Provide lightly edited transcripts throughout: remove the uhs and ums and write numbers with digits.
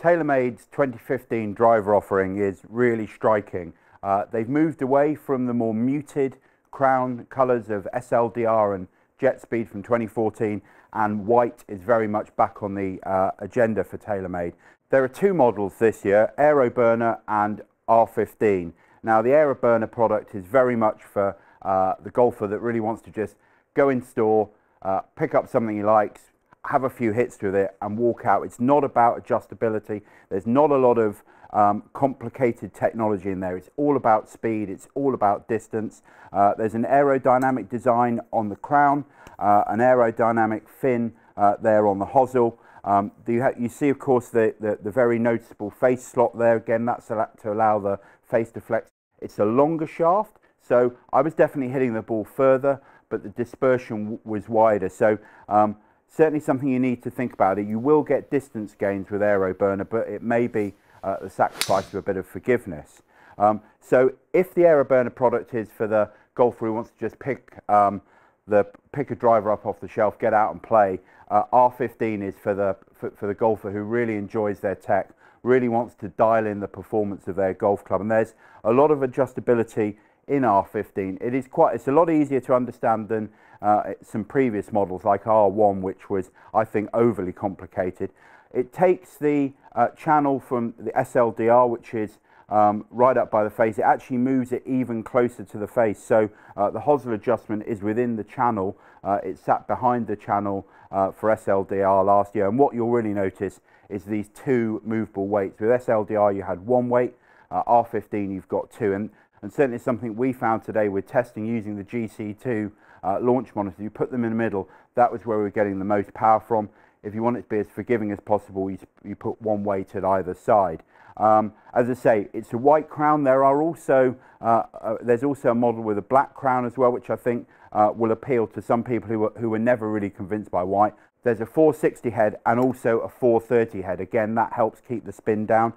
TaylorMade's 2015 driver offering is really striking. They've moved away from the more muted crown colours of SLDR and Jet Speed from 2014, and white is very much back on the agenda for TaylorMade. There are two models this year, Aeroburner and R15. Now the Aeroburner product is very much for the golfer that really wants to just go in store, pick up something he likes, have a few hits with it and walk out. It's not about adjustability. There's not a lot of complicated technology in there. It's all about speed. It's all about distance. There's an aerodynamic design on the crown, an aerodynamic fin there on the hosel. You see, of course, the very noticeable face slot there. Again, that's to allow the face to flex. It's a longer shaft, so I was definitely hitting the ball further, but the dispersion was wider. So certainly something you need to think about. You will get distance gains with Aeroburner, but it may be the sacrifice of a bit of forgiveness. So if the Aeroburner product is for the golfer who wants to just pick a driver up off the shelf, get out and play, R15 is for the golfer who really enjoys their tech, really wants to dial in the performance of their golf club. And there's a lot of adjustability in R15. It's a lot easier to understand than some previous models like R1, which was, I think, overly complicated. It takes the channel from the SLDR, which is right up by the face. It actually moves it even closer to the face. So the hosel adjustment is within the channel. It sat behind the channel for SLDR last year. And what you'll really notice is these two movable weights. With SLDR, you had one weight. R15, you've got two. And certainly something we found today with testing using the GC2 launch monitor. You put them in the middle. That was where we were getting the most power from. If you want it to be as forgiving as possible, you put one weight at either side. As I say, it's a white crown. There are also there's also a model with a black crown as well, which I think will appeal to some people who were never really convinced by white. There's a 460 head and also a 430 head. Again, that helps keep the spin down.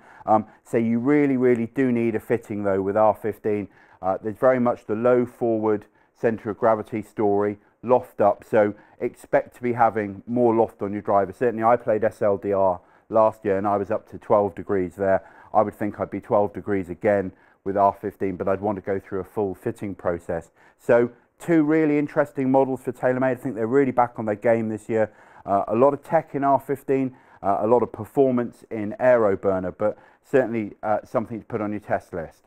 So you really do need a fitting though with R15. There's very much the low forward centre of gravity story, loft up. So expect to be having more loft on your driver. Certainly I played SLDR last year and I was up to 12 degrees there. I would think I'd be 12 degrees again with R15, but I'd want to go through a full fitting process. So two really interesting models for TaylorMade. I think they're really back on their game this year. A lot of tech in R15, a lot of performance in Aeroburner, but certainly something to put on your test list.